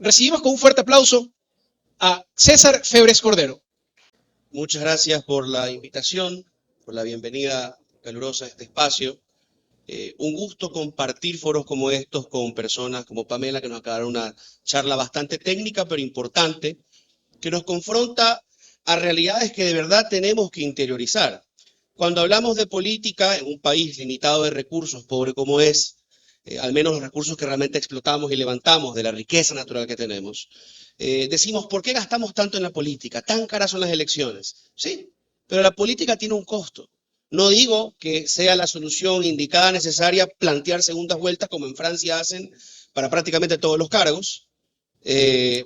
Recibimos con un fuerte aplauso a César Febres Cordero. Muchas gracias por la invitación, por la bienvenida calurosa a este espacio. Un gusto compartir foros como estos con personas como Pamela, que nos acaba de dar una charla bastante técnica, pero importante, que nos confronta a realidades que de verdad tenemos que interiorizar. Cuando hablamos de política en un país limitado de recursos, pobre como es, al menos los recursos que realmente explotamos y levantamos de la riqueza natural que tenemos, decimos, ¿por qué gastamos tanto en la política? Tan caras son las elecciones. Sí, pero la política tiene un costo. No digo que sea la solución indicada, necesaria, plantear segundas vueltas como en Francia hacen para prácticamente todos los cargos.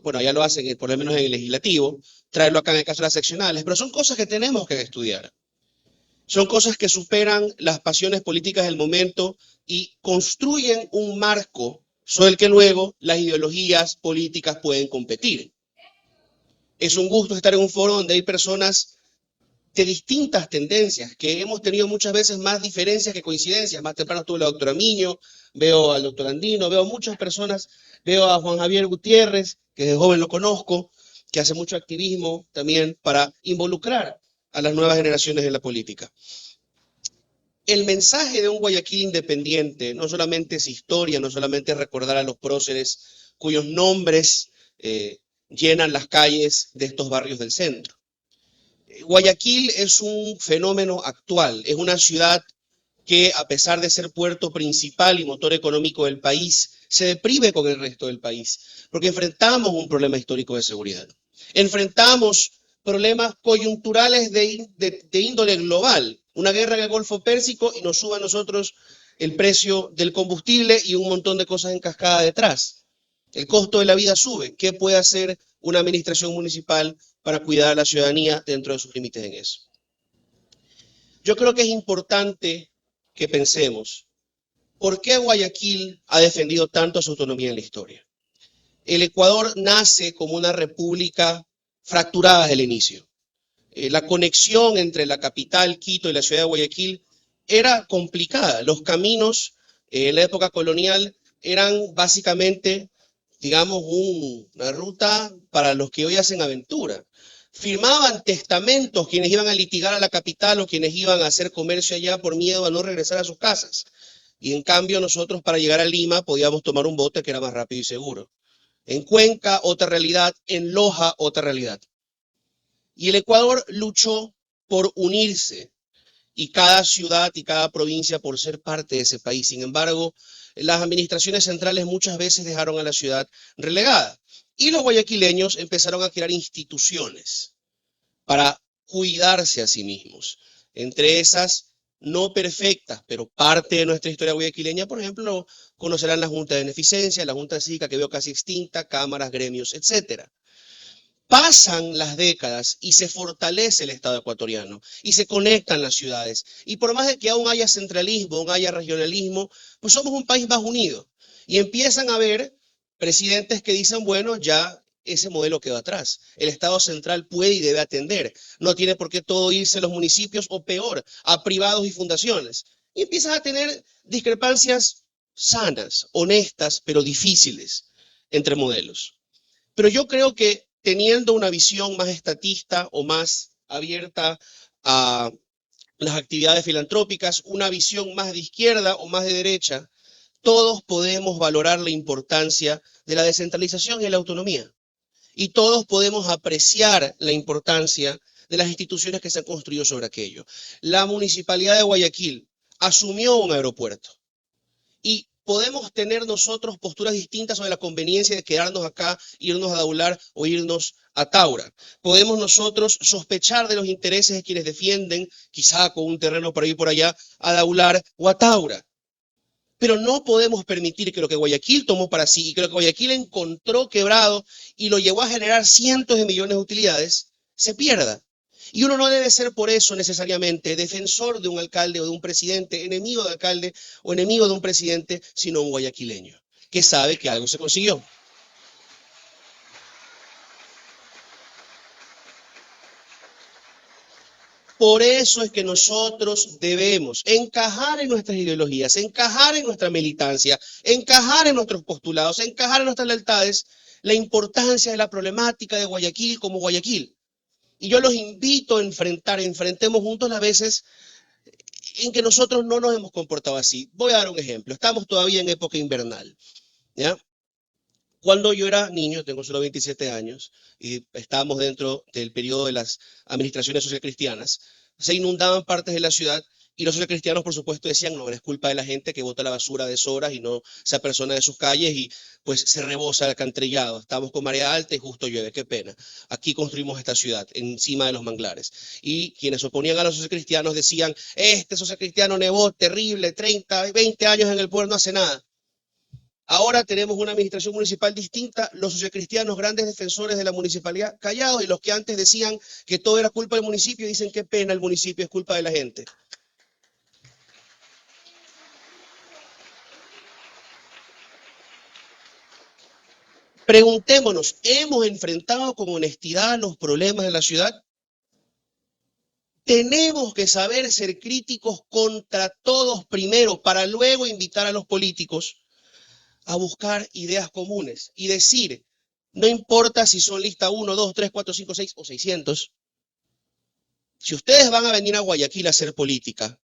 Bueno, ya lo hacen por lo menos en el legislativo, traerlo acá en el caso de las seccionales, pero son cosas que tenemos que estudiar. Son cosas que superan las pasiones políticas del momento y construyen un marco sobre el que luego las ideologías políticas pueden competir. Es un gusto estar en un foro donde hay personas de distintas tendencias, que hemos tenido muchas veces más diferencias que coincidencias. Más temprano estuvo la doctora Miño, veo al doctor Andino, veo muchas personas, veo a Juan Javier Gutiérrez, que de joven lo conozco, que hace mucho activismo también para involucrar a las nuevas generaciones en la política. El mensaje de un Guayaquil independiente no solamente es historia, no solamente es recordar a los próceres cuyos nombres llenan las calles de estos barrios del centro. Guayaquil es un fenómeno actual, es una ciudad que a pesar de ser puerto principal y motor económico del país, se deprime con el resto del país, porque enfrentamos un problema histórico de seguridad. Enfrentamos problemas coyunturales de índole global, una guerra en el Golfo Pérsico y nos sube a nosotros el precio del combustible y un montón de cosas en cascada detrás. El costo de la vida sube. ¿Qué puede hacer una administración municipal para cuidar a la ciudadanía dentro de sus límites en eso? Yo creo que es importante que pensemos, ¿por qué Guayaquil ha defendido tanto su autonomía en la historia? El Ecuador nace como una república fracturada desde el inicio. La conexión entre la capital, Quito, y la ciudad de Guayaquil era complicada. Los caminos en la época colonial eran básicamente, digamos, una ruta para los que hoy hacen aventura. Firmaban testamentos quienes iban a litigar a la capital o quienes iban a hacer comercio allá por miedo a no regresar a sus casas. Y en cambio nosotros para llegar a Lima podíamos tomar un bote que era más rápido y seguro. En Cuenca, otra realidad. En Loja, otra realidad. Y el Ecuador luchó por unirse y cada ciudad y cada provincia por ser parte de ese país. Sin embargo, las administraciones centrales muchas veces dejaron a la ciudad relegada. Y los guayaquileños empezaron a crear instituciones para cuidarse a sí mismos. Entre esas, no perfectas, pero parte de nuestra historia guayaquileña, por ejemplo, conocerán la Junta de Beneficencia, la Junta Cívica que veo casi extinta, cámaras, gremios, etcétera. Pasan las décadas y se fortalece el Estado ecuatoriano y se conectan las ciudades. Y por más de que aún haya centralismo, aún haya regionalismo, pues somos un país más unido. Y empiezan a haber presidentes que dicen, bueno, ya ese modelo quedó atrás. El Estado central puede y debe atender. No tiene por qué todo irse a los municipios o peor, a privados y fundaciones. Y empiezan a tener discrepancias sanas, honestas, pero difíciles entre modelos. Pero yo creo que teniendo una visión más estatista o más abierta a las actividades filantrópicas, una visión más de izquierda o más de derecha, todos podemos valorar la importancia de la descentralización y la autonomía. Y todos podemos apreciar la importancia de las instituciones que se han construido sobre aquello. La Municipalidad de Guayaquil asumió un aeropuerto y podemos tener nosotros posturas distintas sobre la conveniencia de quedarnos acá, irnos a Daular o irnos a Taura. Podemos nosotros sospechar de los intereses de quienes defienden, quizá con un terreno para ir por allá, a Daular o a Taura. Pero no podemos permitir que lo que Guayaquil tomó para sí y que lo que Guayaquil encontró quebrado y lo llevó a generar cientos de millones de utilidades, se pierda. Y uno no debe ser por eso necesariamente defensor de un alcalde o de un presidente, enemigo del alcalde o enemigo de un presidente, sino un guayaquileño que sabe que algo se consiguió. Por eso es que nosotros debemos encajar en nuestras ideologías, encajar en nuestra militancia, encajar en nuestros postulados, encajar en nuestras lealtades, la importancia de la problemática de Guayaquil como Guayaquil. Y yo los invito a enfrentemos juntos las veces en que nosotros no nos hemos comportado así. Voy a dar un ejemplo. Estamos todavía en época invernal, ¿ya? Cuando yo era niño, tengo solo 27 años, y estábamos dentro del periodo de las administraciones socialcristianas, se inundaban partes de la ciudad y los socialcristianos, por supuesto, decían, no, es culpa de la gente que bota la basura a deshoras y no se apersona de sus calles y pues se rebosa el alcantarillado. Estamos con marea alta y justo llueve, qué pena. Aquí construimos esta ciudad, encima de los manglares. Y quienes oponían a los socialcristianos decían, este socialcristiano nevó terrible, 30, 20 años en el poder, no hace nada. Ahora tenemos una administración municipal distinta, los socialcristianos, grandes defensores de la municipalidad, callados, y los que antes decían que todo era culpa del municipio, dicen qué pena, el municipio es culpa de la gente. Preguntémonos, ¿hemos enfrentado con honestidad los problemas de la ciudad? Tenemos que saber ser críticos contra todos primero, para luego invitar a los políticos a buscar ideas comunes y decir, no importa si son lista 1, 2, 3, 4, 5, 6 o 600, si ustedes van a venir a Guayaquil a hacer política,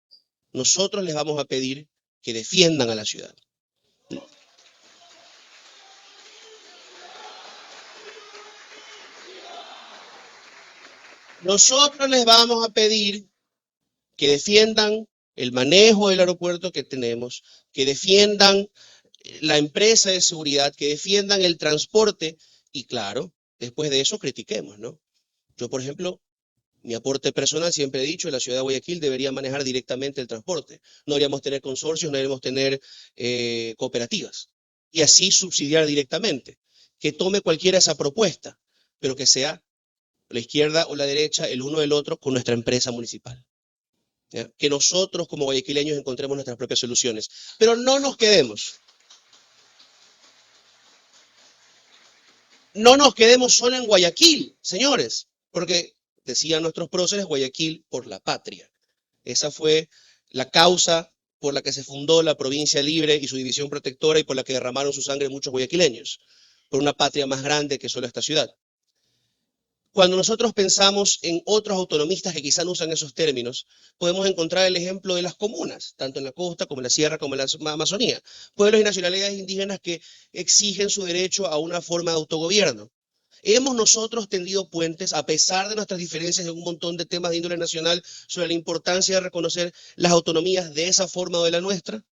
nosotros les vamos a pedir que defiendan a la ciudad. Nosotros les vamos a pedir que defiendan el manejo del aeropuerto que tenemos, que defiendan la empresa de seguridad, que defiendan el transporte y claro, después de eso critiquemos, ¿no? Yo, por ejemplo, mi aporte personal, siempre he dicho, la ciudad de Guayaquil debería manejar directamente el transporte. No deberíamos tener consorcios, no deberíamos tener cooperativas. Y así subsidiar directamente. Que tome cualquiera esa propuesta, pero que sea la izquierda o la derecha, el uno del otro, con nuestra empresa municipal. ¿Ya? Que nosotros como guayaquileños encontremos nuestras propias soluciones. Pero no nos quedemos. No nos quedemos solo en Guayaquil, señores, porque decían nuestros próceres, Guayaquil por la patria. Esa fue la causa por la que se fundó la provincia libre y su división protectora y por la que derramaron su sangre muchos guayaquileños, por una patria más grande que solo esta ciudad. Cuando nosotros pensamos en otros autonomistas que quizá no usan esos términos, podemos encontrar el ejemplo de las comunas, tanto en la costa como en la sierra como en la Amazonía. Pueblos y nacionalidades indígenas que exigen su derecho a una forma de autogobierno. Hemos nosotros tendido puentes, a pesar de nuestras diferencias en un montón de temas de índole nacional, sobre la importancia de reconocer las autonomías de esa forma o de la nuestra.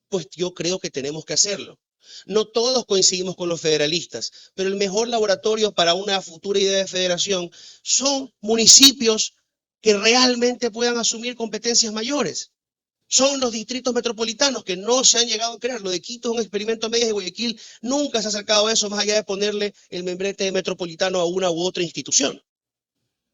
Pues yo creo que tenemos que hacerlo. No todos coincidimos con los federalistas, pero el mejor laboratorio para una futura idea de federación son municipios que realmente puedan asumir competencias mayores. Son los distritos metropolitanos que no se han llegado a crear. Lo de Quito es un experimento a medias y Guayaquil nunca se ha acercado a eso, más allá de ponerle el membrete de metropolitano a una u otra institución.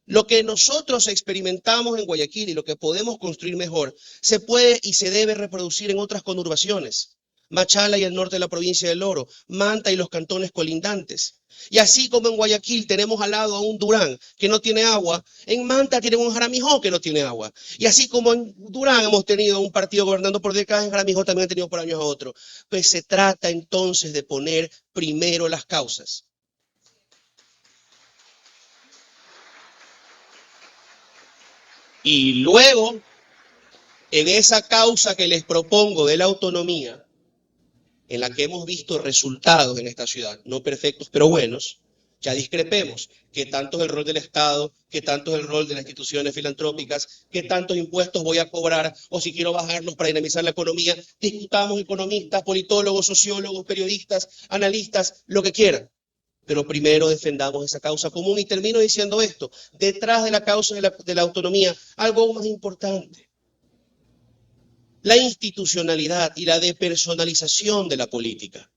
Lo que nosotros experimentamos en Guayaquil y lo que podemos construir mejor, se puede y se debe reproducir en otras conurbaciones. Machala y el norte de la provincia del Oro, Manta y los cantones colindantes. Y así como en Guayaquil tenemos al lado a un Durán que no tiene agua, en Manta tienen un Jaramijó que no tiene agua. Y así como en Durán hemos tenido un partido gobernando por décadas, en Jaramijó también han tenido por años a otro. Pues se trata entonces de poner primero las causas. Y luego, en esa causa que les propongo de la autonomía, en la que hemos visto resultados en esta ciudad, no perfectos, pero buenos, ya discrepemos. ¿Qué tanto es el rol del Estado? ¿Qué tanto es el rol de las instituciones filantrópicas? ¿Qué tantos impuestos voy a cobrar? O si quiero bajarlos para dinamizar la economía. Discutamos economistas, politólogos, sociólogos, periodistas, analistas, lo que quieran. Pero primero defendamos esa causa común y termino diciendo esto. Detrás de la causa de la autonomía, algo más importante. La institucionalidad y la depersonalización de la política.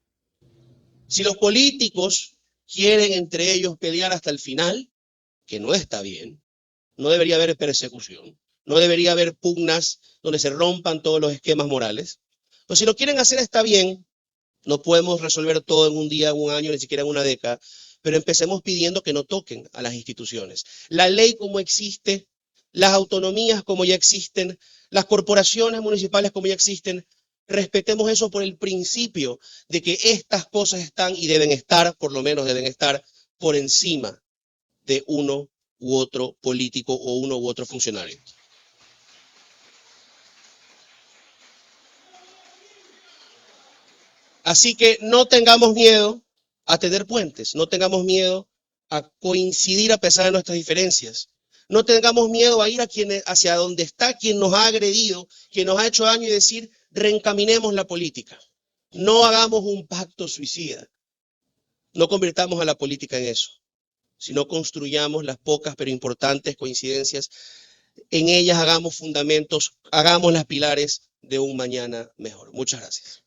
Si los políticos quieren entre ellos pelear hasta el final, que no está bien, no debería haber persecución, no debería haber pugnas donde se rompan todos los esquemas morales. Pues si lo quieren hacer está bien, no podemos resolver todo en un día, en un año, ni siquiera en una década, pero empecemos pidiendo que no toquen a las instituciones. La ley como existe las autonomías como ya existen, las corporaciones municipales como ya existen. Respetemos eso por el principio de que estas cosas están y deben estar, por lo menos deben estar, por encima de uno u otro político o uno u otro funcionario. Así que no tengamos miedo a tener puentes, no tengamos miedo a coincidir a pesar de nuestras diferencias. No tengamos miedo a ir hacia donde está quien nos ha agredido, quien nos ha hecho daño y decir, reencaminemos la política. No hagamos un pacto suicida. No convirtamos a la política en eso, sino construyamos las pocas pero importantes coincidencias. En ellas hagamos fundamentos, hagamos las pilares de un mañana mejor. Muchas gracias.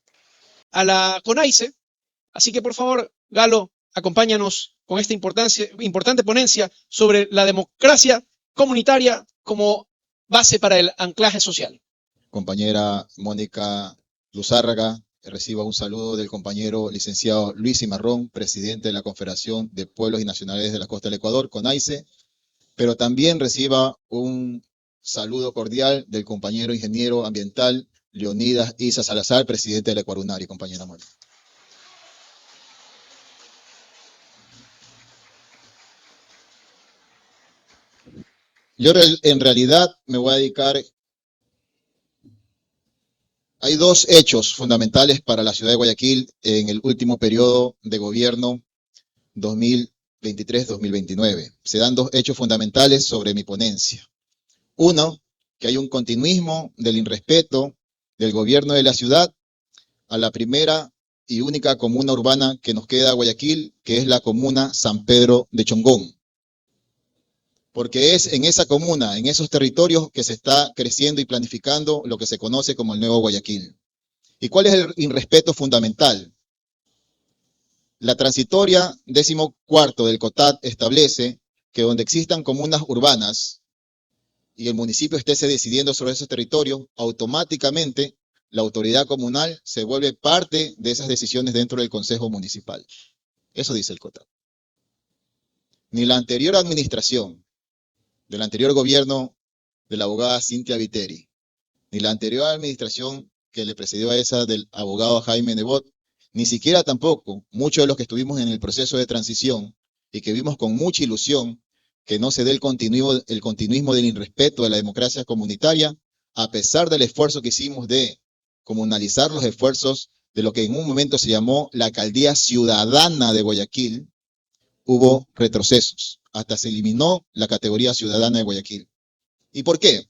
A la CONAICE. Así que, por favor, Galo, acompáñanos con esta importante ponencia sobre la democracia comunitaria como base para el anclaje social. Compañera Mónica Luzárraga, reciba un saludo del compañero licenciado Luis Cimarrón, presidente de la Confederación de Pueblos y Nacionalidades de la Costa del Ecuador, CONAICE, pero también reciba un saludo cordial del compañero ingeniero ambiental Leonidas Isa Salazar, presidente de la Ecuarunari, compañera Mónica. Yo en realidad me voy a dedicar. Hay dos hechos fundamentales para la ciudad de Guayaquil en el último periodo de gobierno 2023-2029. Se dan dos hechos fundamentales sobre mi ponencia. Uno, que hay un continuismo del irrespeto del gobierno de la ciudad a la primera y única comuna urbana que nos queda Guayaquil, que es la comuna San Pedro de Chongón. Porque es en esa comuna, en esos territorios, que se está creciendo y planificando lo que se conoce como el Nuevo Guayaquil. ¿Y cuál es el irrespeto fundamental? La transitoria 14ª del COTAD establece que donde existan comunas urbanas y el municipio esté decidiendo sobre esos territorios, automáticamente la autoridad comunal se vuelve parte de esas decisiones dentro del Consejo Municipal. Eso dice el COTAD. Ni la anterior administración del anterior gobierno de la abogada Cintia Viteri, ni la anterior administración que le precedió a esa del abogado Jaime Nebot, ni siquiera tampoco muchos de los que estuvimos en el proceso de transición y que vimos con mucha ilusión que no se dé el continuismo del irrespeto de la democracia comunitaria, a pesar del esfuerzo que hicimos de comunalizar los esfuerzos de lo que en un momento se llamó la Alcaldía Ciudadana de Guayaquil, hubo retrocesos. Hasta se eliminó la categoría ciudadana de Guayaquil. ¿Y por qué?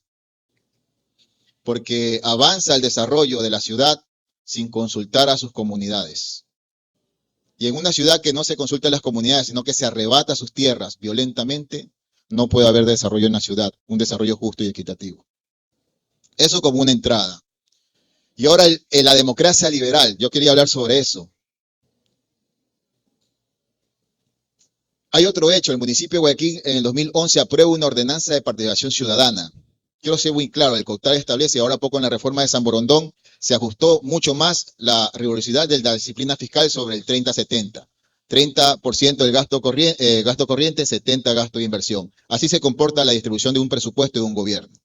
Porque avanza el desarrollo de la ciudad sin consultar a sus comunidades. Y en una ciudad que no se consulta a las comunidades, sino que se arrebata sus tierras violentamente, no puede haber desarrollo en la ciudad, un desarrollo justo y equitativo. Eso como una entrada. Y ahora la democracia liberal, yo quería hablar sobre eso. Hay otro hecho, el municipio de Guayaquil en el 2011 aprueba una ordenanza de participación ciudadana. Quiero ser muy claro, el COTAD establece, ahora poco en la reforma de San Borondón, se ajustó mucho más la rigurosidad de la disciplina fiscal sobre el 30-70. 30% del gasto corriente, 70% gasto de inversión. Así se comporta la distribución de un presupuesto de un gobierno.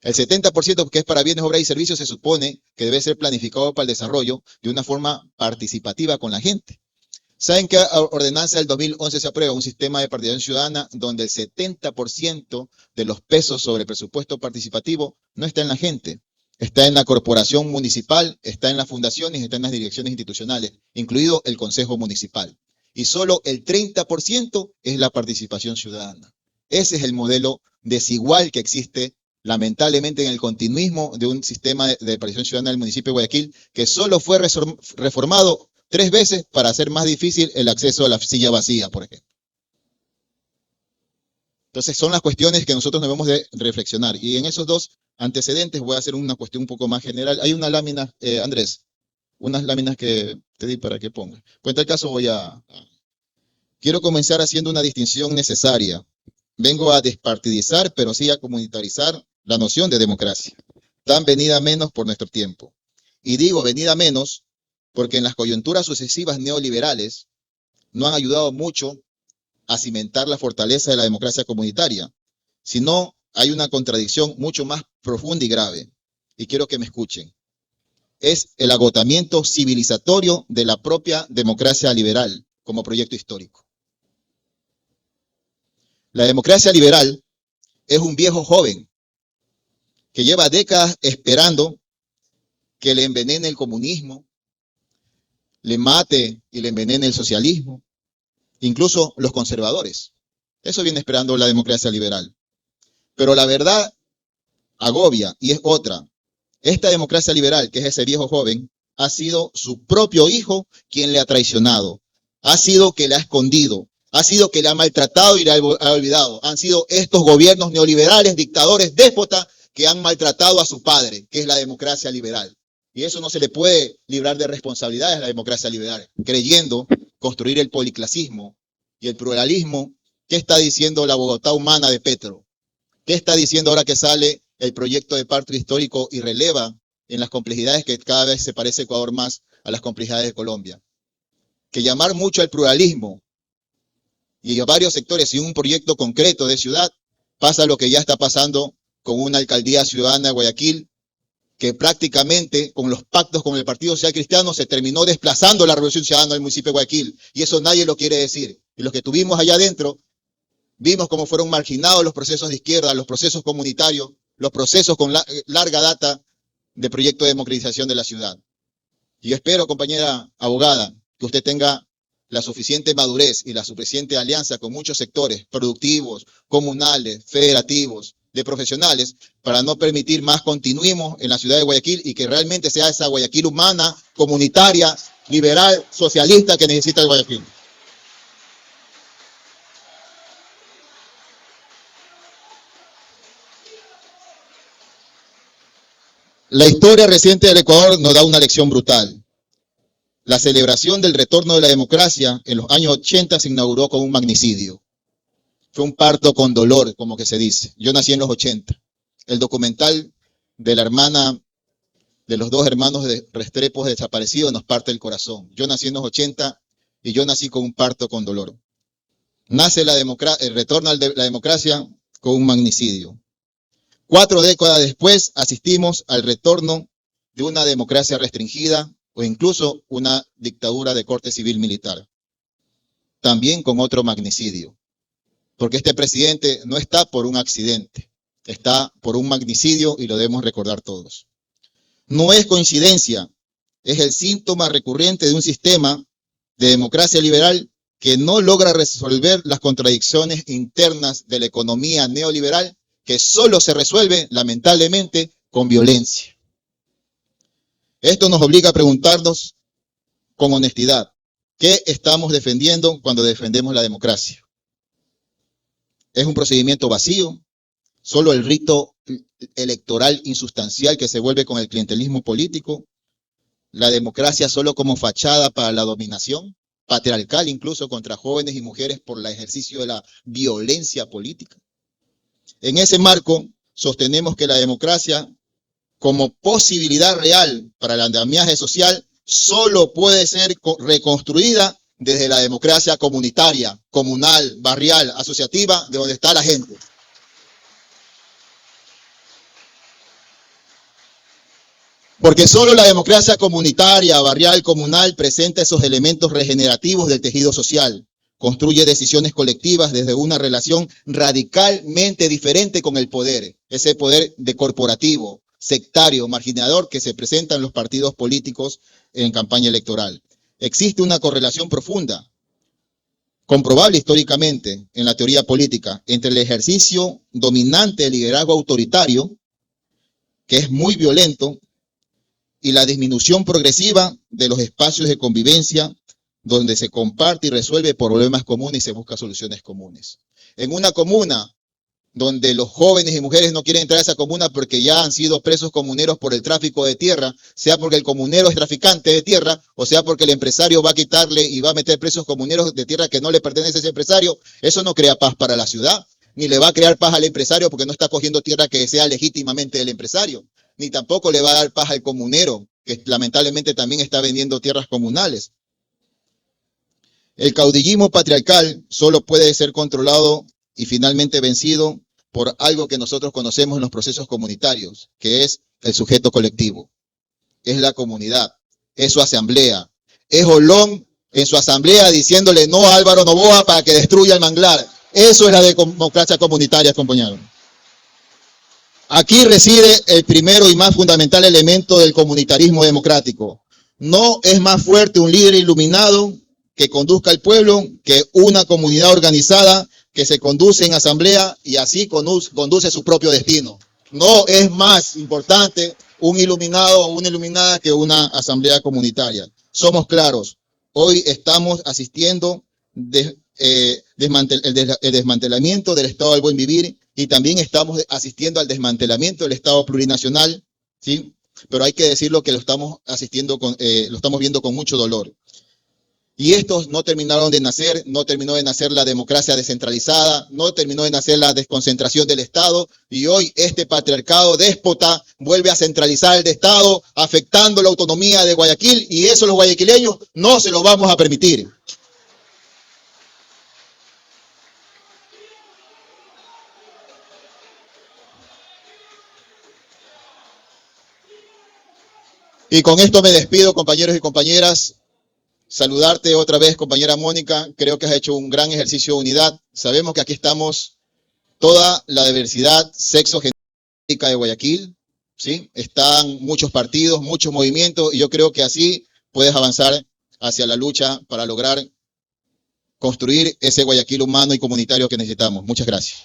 El 70% que es para bienes, obras y servicios se supone que debe ser planificado para el desarrollo de una forma participativa con la gente. ¿Saben qué ordenanza del 2011 se aprueba? Un sistema de participación ciudadana donde el 70% de los pesos sobre el presupuesto participativo no está en la gente. Está en la corporación municipal, está en las fundaciones, está en las direcciones institucionales, incluido el Consejo Municipal. Y solo el 30% es la participación ciudadana. Ese es el modelo desigual que existe, lamentablemente, en el continuismo de un sistema de participación ciudadana del municipio de Guayaquil, que solo fue reformado 3 veces para hacer más difícil el acceso a la silla vacía, por ejemplo. Entonces son las cuestiones que nosotros debemos de reflexionar. Y en esos dos antecedentes voy a hacer una cuestión un poco más general. Hay una lámina, Andrés, unas láminas que te di para que pongas. Pues en tal caso quiero comenzar haciendo una distinción necesaria. Vengo a despartidizar, pero sí a comunitarizar la noción de democracia. Tan venida menos por nuestro tiempo. Y digo venida menos porque en las coyunturas sucesivas neoliberales no han ayudado mucho a cimentar la fortaleza de la democracia comunitaria, sino hay una contradicción mucho más profunda y grave, y quiero que me escuchen. Es el agotamiento civilizatorio de la propia democracia liberal como proyecto histórico. La democracia liberal es un viejo joven que lleva décadas esperando que le envenene el comunismo, le mate y le envenene el socialismo, incluso los conservadores. Eso viene esperando la democracia liberal. Pero la verdad agobia y es otra. Esta democracia liberal, que es ese viejo joven, ha sido su propio hijo quien le ha traicionado. Ha sido que le ha escondido. Ha sido que le ha maltratado y le ha olvidado. Han sido estos gobiernos neoliberales, dictadores, déspotas, que han maltratado a su padre, que es la democracia liberal. Y eso no se le puede librar de responsabilidades a la democracia liberal, creyendo construir el policlasismo y el pluralismo. ¿Qué está diciendo la Bogotá humana de Petro? ¿Qué está diciendo ahora que sale el proyecto de pacto histórico y releva en las complejidades que cada vez se parece Ecuador más a las complejidades de Colombia? Que llamar mucho al pluralismo y a varios sectores y un proyecto concreto de ciudad pasa lo que ya está pasando con una alcaldía ciudadana de Guayaquil, que prácticamente con los pactos con el Partido Social Cristiano se terminó desplazando la Revolución Ciudadana del municipio de Guayaquil, y eso nadie lo quiere decir. Y los que tuvimos allá adentro, vimos cómo fueron marginados los procesos de izquierda, los procesos comunitarios, los procesos con larga data de proyecto de democratización de la ciudad. Y yo espero, compañera abogada, que usted tenga la suficiente madurez y la suficiente alianza con muchos sectores productivos, comunales, federativos, de profesionales, para no permitir más continuismo en la ciudad de Guayaquil y que realmente sea esa Guayaquil humana, comunitaria, liberal, socialista que necesita el Guayaquil. La historia reciente del Ecuador nos da una lección brutal. La celebración del retorno de la democracia en los años 80 se inauguró con un magnicidio. Fue un parto con dolor, como que se dice. Yo nací en los 80. El documental de la hermana, de los dos hermanos de Restrepo desaparecidos, nos parte el corazón. Yo nací en los 80 y yo nací con un parto con dolor. Nace el retorno de la democracia con un magnicidio. 4 décadas después asistimos al retorno de una democracia restringida o incluso una dictadura de corte civil militar. También con otro magnicidio. Porque este presidente no está por un accidente, está por un magnicidio y lo debemos recordar todos. No es coincidencia, es el síntoma recurrente de un sistema de democracia liberal que no logra resolver las contradicciones internas de la economía neoliberal, que solo se resuelve, lamentablemente, con violencia. Esto nos obliga a preguntarnos con honestidad, ¿qué estamos defendiendo cuando defendemos la democracia? Es un procedimiento vacío, solo el rito electoral insustancial que se vuelve con el clientelismo político, la democracia solo como fachada para la dominación, patriarcal incluso contra jóvenes y mujeres por el ejercicio de la violencia política. En ese marco, sostenemos que la democracia, como posibilidad real para el andamiaje social, solo puede ser reconstruida desde la democracia comunitaria, comunal, barrial, asociativa, de donde está la gente. Porque solo la democracia comunitaria, barrial, comunal, presenta esos elementos regenerativos del tejido social. Construye decisiones colectivas desde una relación radicalmente diferente con el poder. Ese poder de corporativo, sectario, marginador que se presenta en los partidos políticos en campaña electoral. Existe una correlación profunda, comprobable históricamente en la teoría política, entre el ejercicio dominante del liderazgo autoritario, que es muy violento, y la disminución progresiva de los espacios de convivencia donde se comparte y resuelve problemas comunes y se busca soluciones comunes. En una comuna donde los jóvenes y mujeres no quieren entrar a esa comuna porque ya han sido presos comuneros por el tráfico de tierra, sea porque el comunero es traficante de tierra, o sea porque el empresario va a quitarle y va a meter presos comuneros de tierra que no le pertenece a ese empresario, eso no crea paz para la ciudad, ni le va a crear paz al empresario porque no está cogiendo tierra que sea legítimamente del empresario, ni tampoco le va a dar paz al comunero, que lamentablemente también está vendiendo tierras comunales. El caudillismo patriarcal solo puede ser controlado y finalmente vencido por algo que nosotros conocemos en los procesos comunitarios, que es el sujeto colectivo, es la comunidad, es su asamblea, es Olón en su asamblea diciéndole no a Álvaro Noboa para que destruya el manglar. Eso es la democracia comunitaria, compañeros. Aquí reside el primero y más fundamental elemento del comunitarismo democrático. No es más fuerte un líder iluminado que conduzca al pueblo que una comunidad organizada que se conduce en asamblea y así conduce su propio destino. No es más importante un iluminado o una iluminada que una asamblea comunitaria. Somos claros, hoy estamos asistiendo el desmantelamiento del Estado del Buen Vivir y también estamos asistiendo al desmantelamiento del Estado plurinacional, ¿sí? Pero hay que decirlo que lo estamos viendo con mucho dolor. Y estos no terminaron de nacer, no terminó de nacer la democracia descentralizada, no terminó de nacer la desconcentración del Estado, y hoy este patriarcado déspota vuelve a centralizar el Estado, afectando la autonomía de Guayaquil, y eso los guayaquileños no se lo vamos a permitir. Y con esto me despido, compañeros y compañeras. Saludarte otra vez, compañera Mónica. Creo que has hecho un gran ejercicio de unidad. Sabemos que aquí estamos toda la diversidad sexogenética de Guayaquil, ¿sí? Están muchos partidos, muchos movimientos, y yo creo que así puedes avanzar hacia la lucha para lograr construir ese Guayaquil humano y comunitario que necesitamos. Muchas gracias.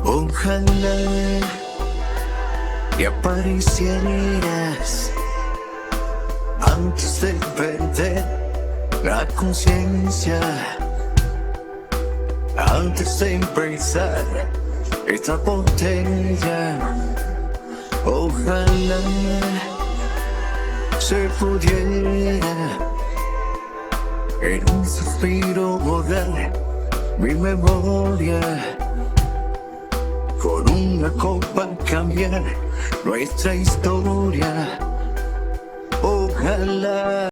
Ojalá y aparecieras antes de perder la conciencia, antes de empezar esta botella. Ojalá se pudiera en un suspiro borrar mi memoria. Con una copa cambiar nuestra historia. Ojalá.